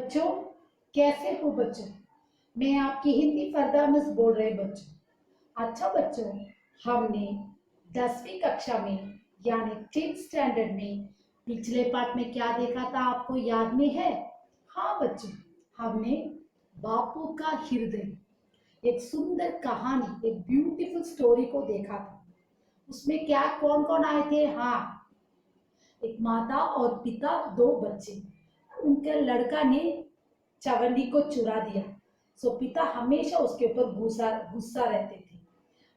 बच्चों, कैसे हो बच्चों? मैं आपकी हिंदी फरदा मिस बोल रहे बच्चों। अच्छा बच्चों, हमने 10वीं कक्षा में यानी 10th स्टैंडर्ड में पिछले पार्ट में क्या देखा था, आपको याद में है? हाँ बच्चों, हमने बापू का हृदय, एक सुंदर कहानी, एक ब्यूटीफुल स्टोरी को देखा था। उसमें क्या कौन कौन आए थे? हाँ, एक माता और पिता, दो बच्चे। उनके लड़का ने चवन्नी को चुरा दिया। सो पिता हमेशा उसके ऊपर गुस्सा गुस्सा रहते थे।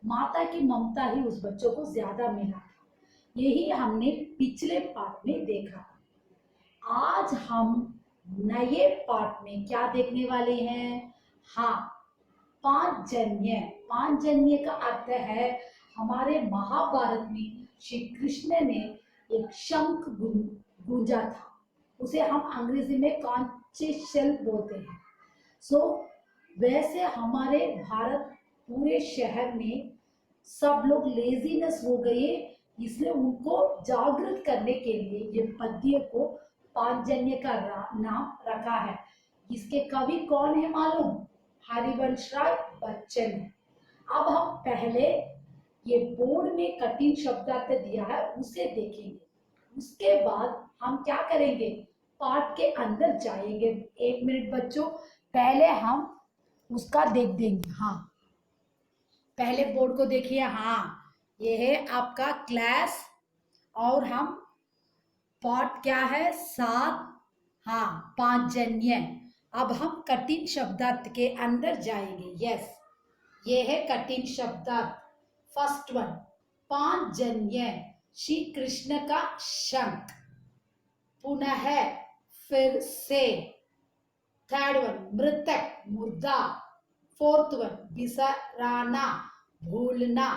माता की ममता ही उस बच्चों को ज्यादा मिला था। यही हमने पिछले पार्ट में देखा। आज हम नए पार्ट में क्या देखने वाले हैं? हाँ, पांचजन्य। पांचजन्य का अर्थ है, हमारे महाभारत में श्री कृष्ण ने एक शंख गूंजा था। उसे हम अंग्रेजी में कॉन्च शेल बोलते हैं। सो वैसे हमारे भारत पूरे शहर में सब लोग लेजीनेस हो गए, इसलिए उनको जागृत करने के लिए ये पद्य को पांचजन्य का नाम रखा है। इसके कवि कौन है मालूम? हरिवंश राय बच्चन है। अब हम पहले ये बोर्ड में कठिन शब्दार्थ दिया है उसे देखेंगे। उसके बाद हम क्या करेंगे? पाठ के अंदर जाएंगे। 1 मिनट बच्चों, पहले हम उसका देख देंगे। हाँ, पहले बोर्ड को देखिए। हाँ, ये है आपका क्लास और हम पाठ क्या है? 7। हाँ, पांचजन्य। अब हम कठिन शब्दार्थ के अंदर जाएंगे। यस, ये है कठिन शब्दार्थ। फर्स्ट वन, पांचजन्य, श्री कृष्ण का शंख। पुनः, फिर से। थर्ड वन, मृतक, मुर्दा। फोर्थ वन, बिसराना, भूलना।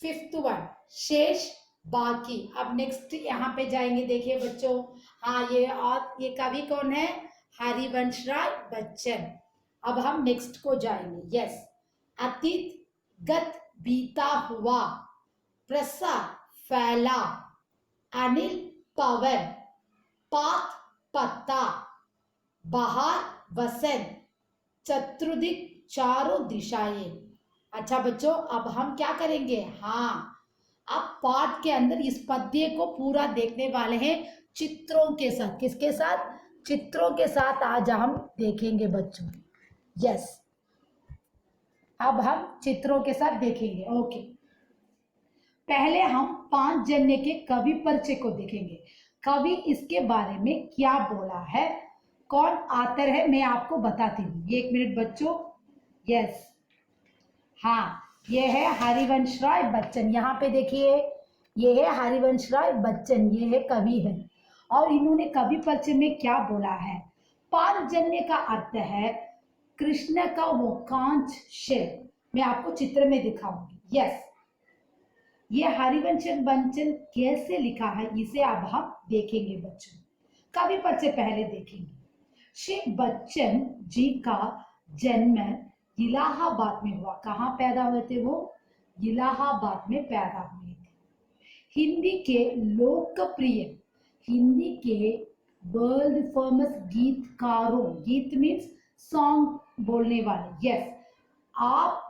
फिफ्थ वन, शेष, बाकी। अब नेक्स्ट यहाँ पे जाएंगे, देखिए बच्चों। हाँ, ये कवि कौन है? हरिवंश राय बच्चन। अब हम नेक्स्ट को जाएंगे। यस, अतीत, गत, बीता हुआ। प्रसार, फैला। अनिल, पवन। पात, पत्ता। बहार, वसंत। चतुर्दिक, चारों दिशाएं। अच्छा बच्चों, अब हम क्या करेंगे? हाँ, अब पाठ के अंदर इस पद्य को पूरा देखने वाले हैं चित्रों के साथ। किसके साथ? चित्रों के साथ आज हम देखेंगे बच्चों। यस, अब हम चित्रों के साथ देखेंगे। ओके, पहले हम पांचजन्य के कवि परिचय को देखेंगे। कवि इसके बारे में क्या बोला है, कौन आतर है, मैं आपको बताती हूँ। 1 मिनट बच्चों। यस, हाँ, ये है हरिवंश राय बच्चन। यहाँ पे देखिए, ये है हरिवंश राय बच्चन, ये है कवि है। और इन्होंने कवि परिचय में क्या बोला है? पांचजन्य का अर्थ है कृष्ण का वो कांच शेर। मैं आपको चित्र में दिखाऊंगी। यस, ये हरिवंश बच्चन कैसे लिखा है इसे अब हम देखेंगे बच्चों। कवि परिचय पहले देखेंगे। श्री बच्चन जी का जन्म इलाहाबाद में हुआ। कहाँ पैदा हुए थे वो? इलाहाबाद में पैदा हुए थे। हिंदी के लोकप्रिय, हिंदी के वर्ल्ड फेमस गीतकारों, गीत मीन्स सॉन्ग बोलने वाले। यस, आप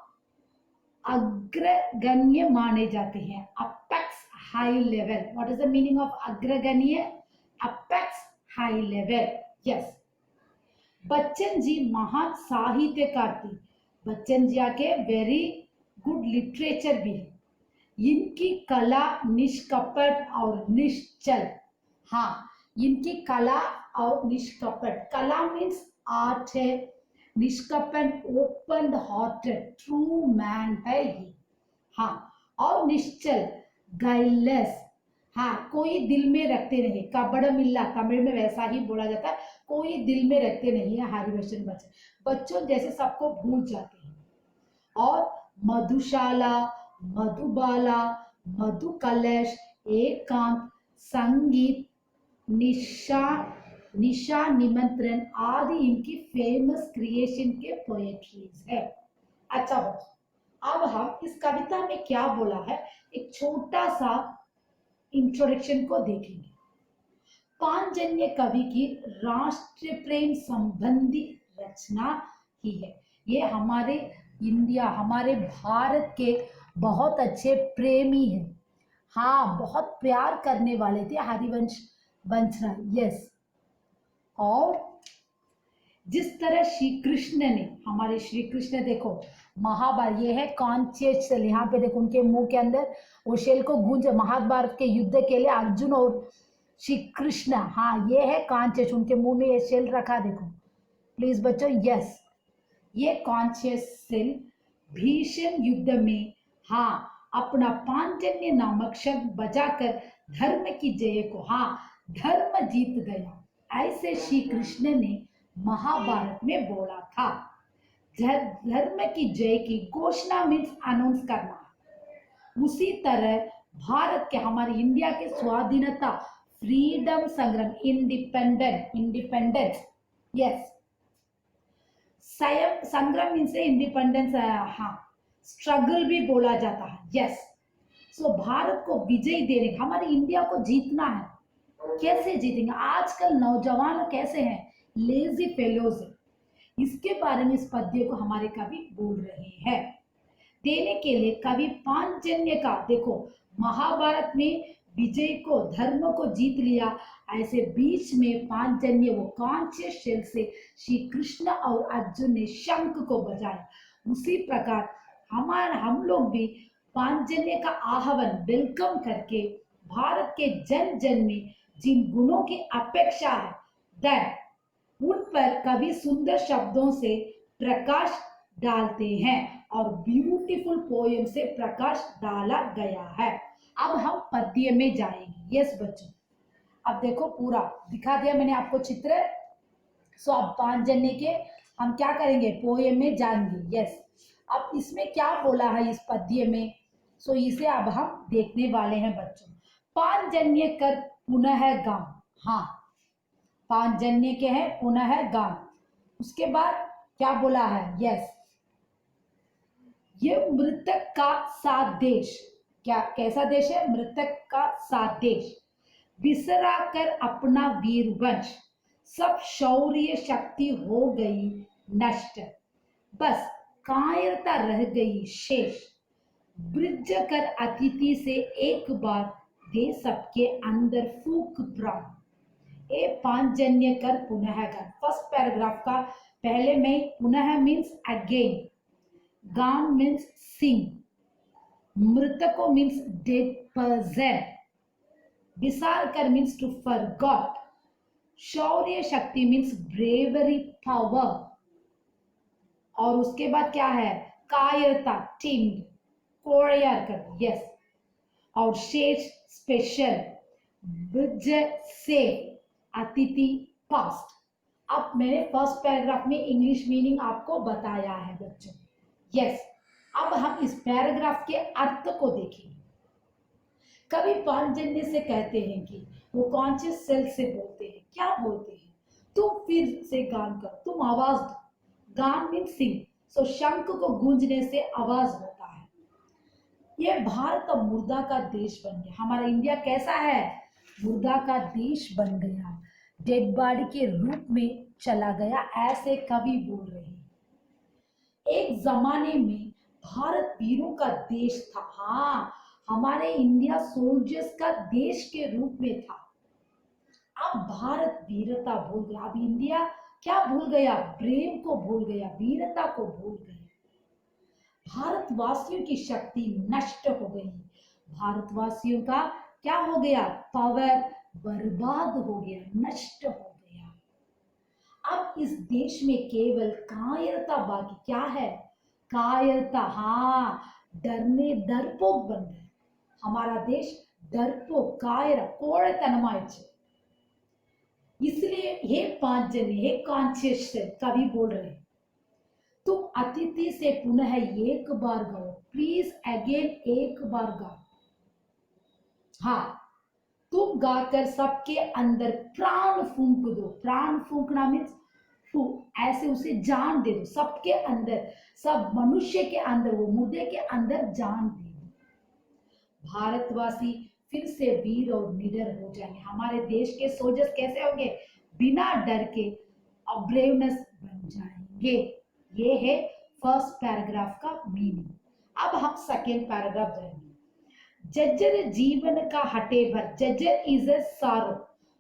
अग्रगण्य माने जाते हैं। Apex high level. What is the meaning of अग्रगण्य? Apex high level. Yes, Bachchan ji महान साहित्यकार थे। बच्चन जी आके वेरी गुड लिटरेचर भी है। इनकी कला निष्कपट और निश्चल। हाँ, इनकी कला और निष्कपट, कला मीन्स आर्ट है, निष्कपट ओपन हार्टेड ट्रू मैन है ये। हाँ, और निश्चल गाइलेस। हाँ, कोई दिल में रखते नहीं। कबड़ मिल्ला, तमिल में वैसा ही बोला जाता है, कोई दिल में रखते नहीं है हरिवंशन बच्चन। बच्चों जैसे सबको भूल जाते हैं। और मधुशाला, मधुबाला, मधु कलश, एकांत, संगीत, निशा, निशा निमंत्रण आदि इनकी फेमस क्रिएशन के पोएट्रीज है। अच्छा बच्चों, अब हम इस कविता में क्या बोला है एक छोटा सा इंट्रोडक्शन को देखेंगे। पांचजन्य कवि की राष्ट्र प्रेम संबंधी रचना ही है। ये हमारे इंडिया, हमारे भारत के बहुत अच्छे प्रेमी हैं। हाँ, बहुत प्यार करने वाले थे हरिवंश बंसराय। यस। और जिस तरह श्री कृष्ण ने, हमारे श्री कृष्ण देखो, महाभारत, ये है कॉन्शियस सेल, यहाँ पे देखो उनके मुंह के अंदर वो शेल को गूंज, महाभारत के युद्ध के लिए अर्जुन और श्री कृष्ण, हाँ ये है कॉन्शियस, उनके मुंह में ये शेल रखा देखो प्लीज बच्चों। यस, ये कॉन्शियस सेल भीषण युद्ध में, हाँ, अपना पांचजन्य नामक शब्द बजाकर धर्म की जय को, हाँ, धर्म जीत गया, ऐसे श्री कृष्ण ने महाभारत में बोला था। धर्म की जय की घोषणा मीन्स अनाउंस करना। उसी तरह भारत के, हमारे इंडिया के स्वाधीनता, फ्रीडम संग्राम, इंडिपेंडेंस, यस, संग्राम मीन्स इंडिपेंडेंस, हाँ, स्ट्रगल भी बोला जाता है। यस। सो भारत को विजय देने, हमारे इंडिया को जीतना है। कैसे जीतेंगे? आजकल नौजवान कैसे हैं? Lazy fellows. इसके बारे में इस पद्य को हमारे कवि बोल रहे हैं। देने के लिए कवि पांचजन्य का, देखो महाभारत में विजय को, धर्म को जीत लिया, ऐसे बीच में पांचजन्य, वो कॉन्शियस शेल से श्री कृष्ण और अर्जुन ने शंख को बजाया। उसी प्रकार हम लोग भी पांचजन्य का आह्वान वेलकम करके भारत के जन जन में जिन गुणों की अपेक्षा है, दैट उन पर कवि सुंदर शब्दों से प्रकाश डालते हैं और ब्यूटीफुल पोयम से प्रकाश डाला गया है। अब हम पद्य में जाएंगे। यस बच्चों, अब देखो पूरा दिखा दिया मैंने आपको चित्र। सो अब पांचजन्य के हम क्या करेंगे? पोयम में जाएंगे। यस, अब इसमें क्या बोला है इस पद्य में, सो इसे अब हम देखने वाले हैं बच्चों। पांचजन्य कर पुनः गान, हाँ, पांचजन्य के हैं पुनः गान। उसके बाद क्या बोला है? यस, ये मृतक का साथ देश, क्या कैसा देश है? मृतक का साथ देश, बिसरा कर अपना वीर वंश, सब शौर्य शक्ति हो गई नष्ट, बस कायरता रह गई शेष, ब्रिज कर अतिथि से एक बार दे सबके अंदर फूक प्राण। ए पांचजन्य कर पुनः गान, फर्स्ट पैराग्राफ का पहले में पुनः मीन्स अगेन, गान मीन्स सिंग, मृतको मीन्स डेड पर्सन, बिसार कर मीन्स टू फॉरगॉट, शौर्य शक्ति मीन्स ब्रेवरी पावर, और उसके बाद क्या है? कायरता, टिम्ड, कोरियर कर, यस, और शेष स्पेशल, ब्रिज से, अतिथि पास्ट। अब मैंने फर्स्ट पैराग्राफ में इंग्लिश मीनिंग आपको बताया है बच्चों। यस, अब हम इस पैराग्राफ के अर्थ को देखेंगे। कवि पांचजन्य से कहते हैं कि वो कॉन्शियस सेल्फ से बोलते हैं। क्या बोलते हैं? तुम फिर से गान करो, तुम आवाज दो। गान मीन सिंग, सो शंख को गूंजने से आवाज होता है। ये भारत अब मुर्दा का देश बन गया। हमारा इंडिया कैसा है? मुर्दा का देश बन गया, डेड बॉडी के रूप में चला गया, ऐसे कवि बोल रहे हैं। एक जमाने में भारत वीरों का देश था। हाँ, हमारे इंडिया सोल्जर्स का देश के रूप में था। अब भारत वीरता भूल गया। अब इंडिया क्या भूल गया? प्रेम को भूल गया, वीरता को भूल गया। भारतवासियों की शक्ति नष्ट हो गई। भारतवासियों का क्या हो गया? पावर बर्बाद हो गया, नष्ट हो गया। अब इस देश में केवल कायरता बाकी। क्या है? कायरता। हाँ, डरने डरपोक बन गए। हमारा देश डरपोक, कायर, कोड़ेतनमाइच। इसलिए हे पांचजन्य, हे कॉन्शियस से कवि बोल रहे, तुम अतिथि से पुनः एक बार गाओ, प्लीज अगेन एक बार गाओ। हाँ, तुम गाकर सबके अंदर प्राण फूंक दो। प्राण फूंकना मीन्स ऐसे उसे जान दे दो। सबके अंदर, सब मनुष्य के अंदर, वो मुर्दे के अंदर जान दे दो। भारतवासी फिर से वीर और निडर हो जाएंगे। हमारे देश के सोल्जर्स कैसे होंगे? बिना डर के ब्रेवनेस बन जाएंगे। ये है फर्स्ट पैराग्राफ का मीनिंग। अब हम सेकेंड पैराग्राफ जाएंगे। जज्जर जीवन का हटे भर, जज्जर इज ए सारो,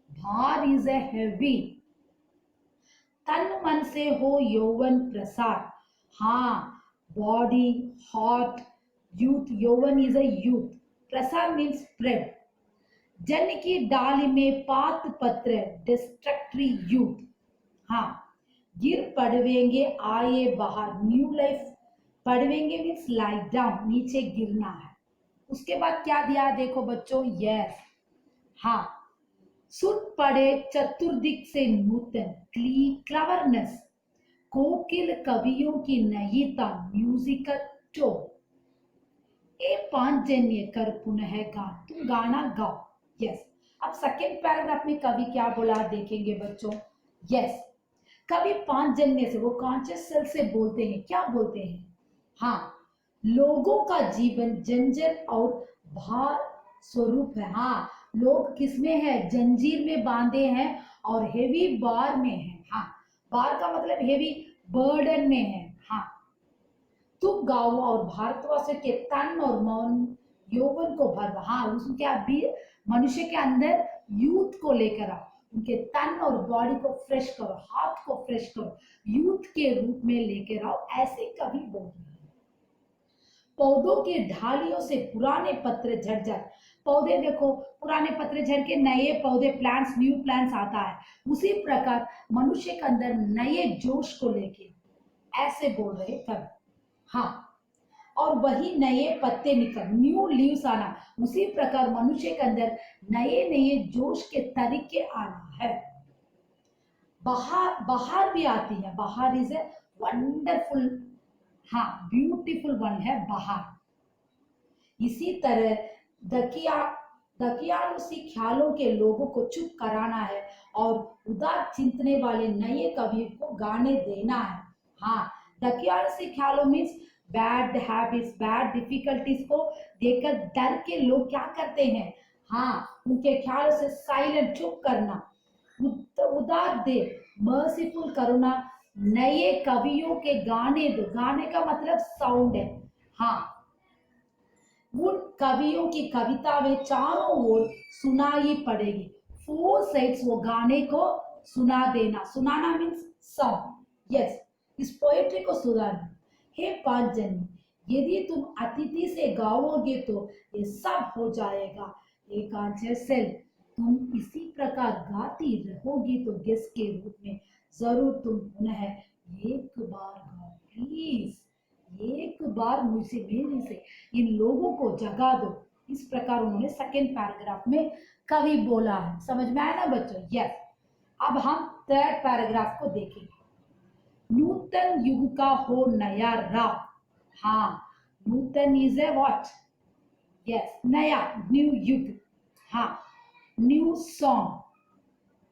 भार इज ए हेवी, तन मन से हो यौवन प्रसार। हाँ, बॉडी, हार्ट, यूथ, यौवन इज ए यूथ, प्रसार मीन्स स्प्रेड। जन की डाली में पात पत्र, डिस्ट्रक्टरी यूथ। हाँ, गिर पड़वेंगे आए बाहर, न्यू लाइफ। पड़वेंगे मीन्स लाइट डाउन, नीचे गिरना है। उसके बाद क्या दिया देखो बच्चों, यस, हाँ, सुट पड़े चतुर्दिक से नूतन, क्लवरनेस, कोकिल कवियों की नयीता, म्यूजिकल टो। ए पांचजन्य कर पुनः गा, तुम गाना गाओ। यस, अब सेकेंड पैराग्राफ में कवि क्या बोला देखेंगे बच्चों। यस, कवि पांचजन्य से, वो कॉन्शियस सेल्फ से बोलते हैं। क्या बोलते हैं? हाँ, लोगों का जीवन जंजर और भार स्वरूप है। हाँ, लोग किसमें है? जंजीर में बांधे हैं और हेवी बार में है। हाँ, बार का मतलब हेवी बर्डन में है। हाँ, तुम गाओ और भारतवासियों के तन और मन यौवन को भर। हाँ, उसके अभी मनुष्य के अंदर यूथ को लेकर आओ, उनके तन और बॉडी को फ्रेश करो, हाथ को फ्रेश करो, यूथ के रूप में लेकर आओ। ऐसे कभी बोल रहे हैं। पौधों के ढालियों से पुराने पत्र झड़ जाए। पौधे देखो, पुराने पत्र झड़ के नए पौधे, प्लांट्स, न्यू प्लांट्स आता है। उसी प्रकार मनुष्य के अंदर नए जोश को लेके ऐसे बोल रहे कवि। हाँ, और वही नए पत्ते निकल, न्यू लीव्स आना। उसी प्रकार मनुष्य के अंदर नए नए जोश के तरीके आना है। बहार, बहार भी आती है। बहार इज ए वंडरफुल, हाँ, ब्यूटीफुल वन है बहार। इसी तरह दकियालु सी ख्यालों के लोगों को चुप कराना है और उदार चिंतने वाले नए कवियों को गाने देना है। हाँ, दकियालु सी ख्यालों means bad habits, bad difficulties को देखकर डर के लोग क्या करते हैं? हाँ, उनके ख्यालों से साइलेंट, चुप करना। उदार दे, मर्सीफुल करुणा, नए कवियों के गाने दो। गाने का मतलब साउंड है। हाँ, उन कवियों की कविता वे चारों ओर सुनाई पड़ेगी। फोर साइड्स वो गाने को सुना देना। सुनाना मीन्स सॉन्ग। यस, इस पोएट्री को सुनाना। हे पांचजन्य, यदि तुम अतिथि से गाओगे तो ये सब हो जाएगा। एक आंसर सेल, तुम इसी प्रकार गाती रहोगी तो गेस्ट के रूप में जरूर तुम पुनः एक बार गाओ। प्लीज एक बार मुझसे, मेरे से इन लोगों को जगा दो। इस प्रकार उन्होंने सेकेंड पैराग्राफ में कवि बोला है। समझ में आया ना बच्चों? यस। अब हम थर्ड पैराग्राफ को देखेंगे। नूतन युग का हो नया राग। हाँ, नूतन इज ए व्हाट? यस, नया, न्यू युग। हाँ, न्यू सॉन्ग।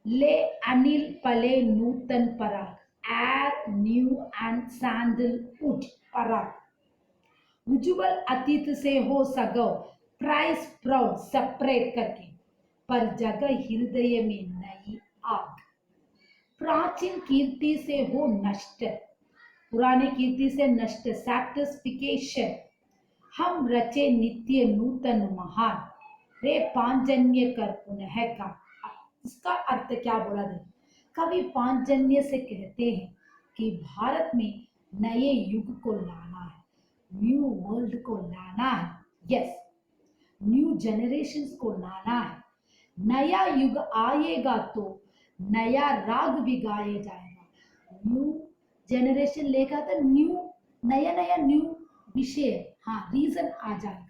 ले अनिल पले नूतन पराग, एयर न्यू एंड सैंडलवुड पराग। उज्जवल अतीत से हो सगो, प्राइस प्राउड सेपरेट करके, पर जगह हृदय में नई आग। प्राचीन कीर्ति से हो नष्ट, पुराने कीर्ति से नष्ट, सैटिस्फिकेशन। हम रचे नित्य नूतन महान, रे पांचजन्य कर पुनः का। इसका अर्थ क्या बोला दे? कवि पांचजन्य से कहते हैं कि भारत में नए युग को लाना है, न्यू वर्ल्ड को लाना है। यस, न्यू जनरेशंस को लाना है। नया युग आएगा तो नया राग भी गाया जाएगा। न्यू जनरेशन लेगा तो न्यू, नया नया न्यू विषय, हाँ, रीजन आ जाएगा,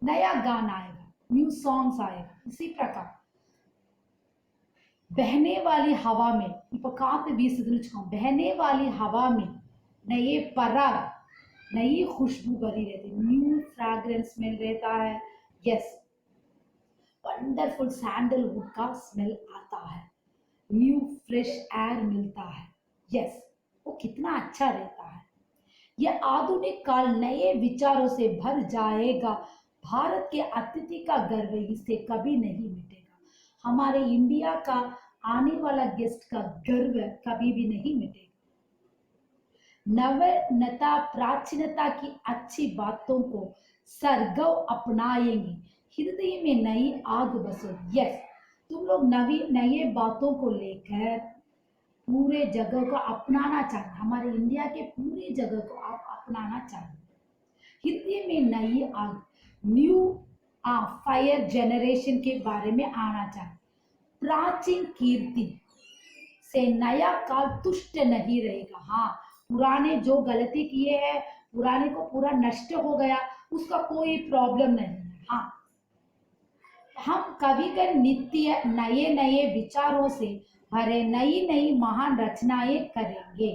नया गाना आएगा, न्यू सॉन्ग्स आएगा। इसी प्रकार बहने वाली हवा में, बहने वाली हवा में नए पराग, नई खुशबू भरी रहती है, न्यू फ्रैग्रेंस स्मेल रहता है। यस, वंडरफुल सैंडलवुड का स्मेल आता है, न्यू फ्रेश एयर मिलता है। यस, वो कितना अच्छा रहता है। यह आधुनिक काल नए विचारों से भर जाएगा भारत के अतिथि का गर्व इससे कभी नहीं मिटेगा। हमारे इंडिया का आने वाला गेस्ट का गर्व कभी भी नहीं मिटेगा। नवनता प्राचीनता की अच्छी बातों को सरगव अपनाएंगे, हृदय में नई आग बसोगी। यस, तुम लोग नवी नए बातों को लेकर पूरे जगह को अपनाना चाहते, हमारे इंडिया के पूरी जगह को आप अपनाना चाहते, हृदय में नई आग, न्यू फायर जनरेशन के बारे में आना चाहते, प्राचीन कीर्ति से नया काल तुष्ट नहीं रहेगा। हाँ, पुराने जो गलती किए हैं, पुराने को पूरा नष्ट हो गया, उसका कोई प्रॉब्लम नहीं है। हाँ, हम कवि का नित्य नए नए विचारों से भरे नई नई महान रचनाएं करेंगे।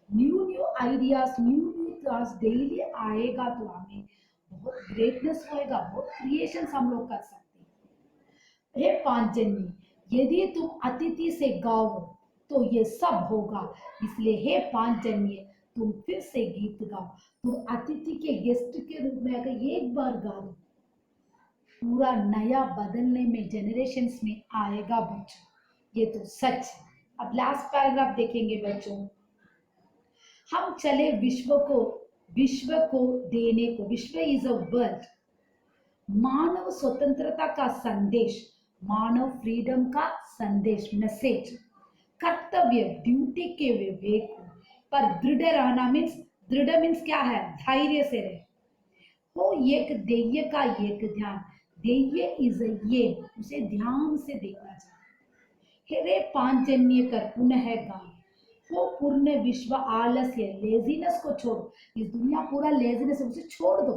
New new ideas, new new thoughts daily आएगा, तो हमें बहुत ग्रेटनेस होएगा, बहुत क्रिएशंस हम लोग कर सकते हैं। हे पांचजन्य, यदि तुम अतिथि से गाओ तो ये सब होगा, इसलिए हे पांचजन्य तुम फिर से गीत गाओ। तुम अतिथि के गेस्ट के रूप में अगर एक बार गा दो, पूरा नया बदलने में जनरेशन्स में आएगा बच्चों, ये तो सच है। अब लास्ट पैराग्राफ देखेंगे बच्चों। हम चले विश्व को देने को, विश्व इज अ वर्ल्ड, मानव स्वतंत्रता का संदेश, मानव फ्रीडम का संदेश, मैसेज, कर्तव्य ड्यूटी के विवेक पर दृढ़ रहना, मीन्स दृढ़ मीन्स क्या है, धैर्य से रहे हो, एक ध्येय का एक ध्यान, ध्येय इज ये, उसे ध्यान से देखना चाहिए। हे पांचजन्य कर पुनः गान हो, पूर्ण विश्व आलस्य, लेजीनेस को छोड़ो, इस दुनिया पूरा लेजीनेस है उसे छोड़ दो,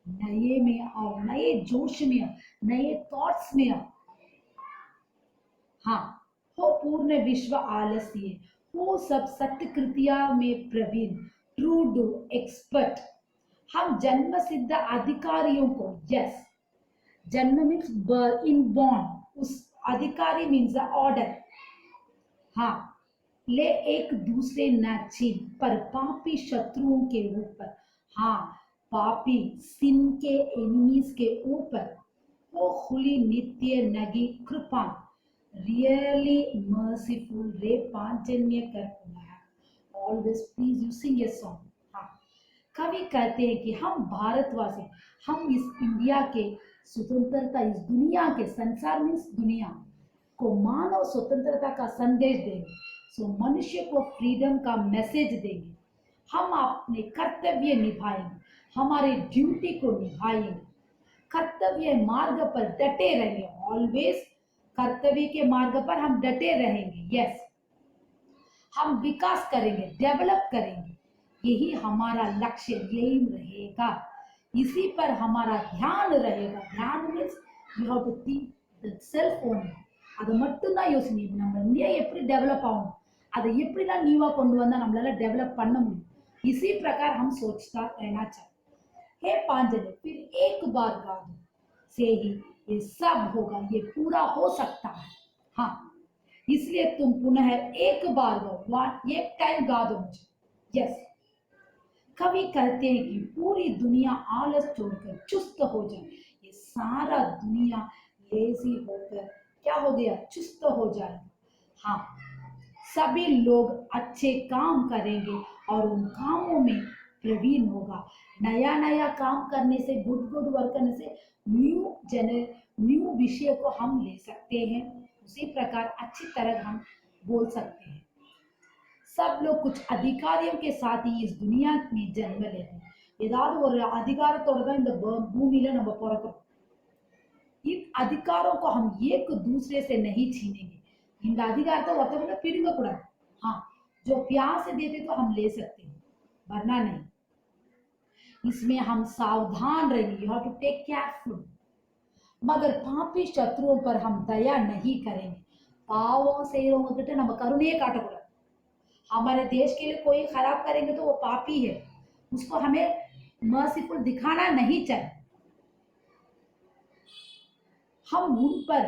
नए में आओ, नए जोश में आओ, नए थॉट्स में आओ। हाँ, हो पूर्ण विश्व आलस्य, हो सब सत्य कृतिया में प्रवीण, ट्रू डू एक्सपर्ट। हम जन्म सिद्ध अधिकारियों को, यस, जन्म मीन्स इन बॉर्न, उस अधिकारी मीन्स ऑर्डर, हाँ, ले एक दूसरे न छीन, पर पापी शत्रुओं के ऊपर, हाँ, पापी सिन के एनिमीज के ऊपर, वो खुली नित्य नगी कृपा, रियली मर्सीफुल रे पांचजन्य कर पुनः, always please you sing a song. हाँ, कवि कहते हैं कि हम भारतवासी, हम इस इंडिया के स्वतंत्रता, इस दुनिया के, संसार मीन्स दुनिया को मानव स्वतंत्रता का संदेश देंगे, सो मनुष्य को फ्रीडम का मैसेज देंगे। हम अपने कर्तव्य निभाएंगे, हमारे ड्यूटी को निभाएंगे, कर्तव्य मार्ग पर डटे रहेंगे, ऑलवेज कर्तव्य के मार्ग पर हम डटे रहेंगे। यस, हम विकास करेंगे, डेवलप करेंगे, यही हमारा लक्ष्य, यही रहेगा, इसी पर हमारा ध्यान रहेगा। ध्यान means you have to think the self only, அதை மட்டும் தான் யோசிக்கணும், நம்ம இந்தியா எப்படி டெவலப் ஆகும், அதை எப்படி நான் நியூவா கொண்டு வந்தா நம்மளால डेवलप பண்ண முடியும், इसी प्रकार हम सोचता रहना चाहिए। हे पांचजन्य फिर एक बार गा दो से ही ये सब होगा, ये पूरा हो सकता है। हाँ, इसलिए तुम पुनः एक बार गाओ, एक टाइम गा दो मुझे। यस, कवि कहते हैं कि पूरी दुनिया आलस छोड़कर चुस्त हो जाए, ये सारा दुनिया लेजी होकर क्या हो गया, चुस्त हो जाएगा। हाँ, सभी लोग अच्छे काम करेंगे और उन कामों में प्रवीण होगा। नया नया काम करने से, गुड गुड वर्क करने से न्यू विषय को हम ले सकते हैं, उसी प्रकार अच्छी तरह हम बोल सकते हैं। सब लोग कुछ अधिकारियों के साथ ही इस दुनिया में जन्म लेते हैं, ஏதாவது ஒரு அதிகாரத்தோட தான் இந்த பூமியில நம்ம பிறக்கிறோம்। इन अधिकारों को हम एक दूसरे से नहीं छीनेंगे, इन अधिकार तो मतलब पिड़ंग कूड़ा, हाँ, जो प्यार से देते तो हम ले सकते हैं, वरना नहीं। इसमें हम सावधान रहेंगे, you have to take careful, मगर पापी शत्रुओं पर हम दया नहीं करेंगे, पावों से நம்ம கருணையே காட்டக்கூடாது। हमारे देश के लिए कोई खराब करेंगे तो वो पापी है, उसको हमें मर्सीफुल दिखाना नहीं चाहिए। हम उन पर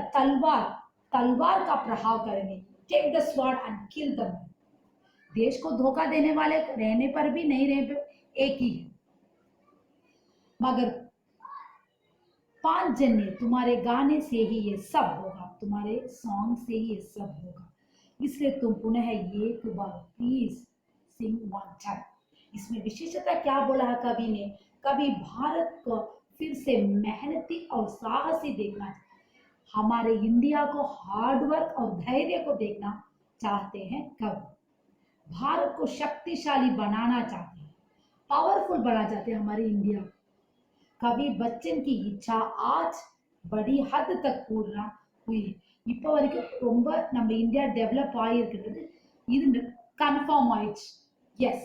तलवार का प्रहार करेंगे, take the sword and kill them. देश को धोखा देने वाले रहने पर भी नहीं रहने पर एक ही है, मगर पांचजन्य, तुम्हारे गाने से ही ये सब होगा, तुम्हारे सॉन्ग से ही ये सब होगा, इसलिए तुम पुनः ये एक बार प्लीज सिंग वन टाइम। इसमें विशेषता क्या बोला है कवि ने? कवि भारत को फिर से मेहनती और साहसी देखना, हमारे इंडिया को हार्डवर्क और धैर्य को देखना चाहते हैं कवि। भारत को शक्तिशाली बनाना चाहते हैं, पावरफुल बनाना चाहते हैं हमारी इंडिया। कवि बच्चन की इच्छा आज बड़ी हद तक पूर्ण हुई। இப்போ வரைக்கும் ரொம்ப நம்ம இந்தியா டெவலப் ஆகியிருக்கிறது இது கன்फर्म ஆயிடுச்சு। यस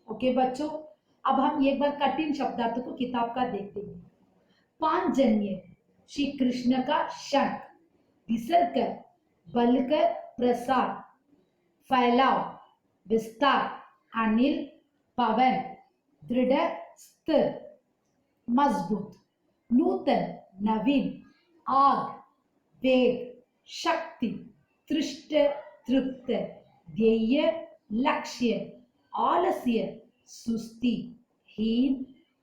ओके बच्चों, अब हम एक बार कठिन शब्दार्थ को किताब का देखते हैं। पांचजन्य, श्री कृष्ण का शंख, विसर्ग, बलकर, प्रसार, फैलाव, विस्तार, अनिल, पवन, दृढ़, स्थिर, मजबूत, नूतन, नवीन, आग, वेग, शक्ति, तृष्ट, तृप्त, ध्येय, लक्ष्य, आलस्य, सुस्ती, हीन,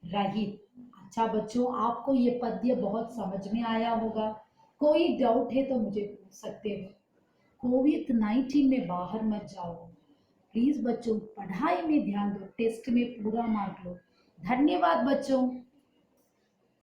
रहित। अच्छा बच्चों, आपको ये पद्य बहुत समझ में आया होगा। कोई डाउट है तो मुझे पूछ सकते हो। कोविड-19 में बाहर मत जाओ प्लीज बच्चों, पढ़ाई में ध्यान दो, टेस्ट में पूरा मार्क लो। धन्यवाद बच्चों।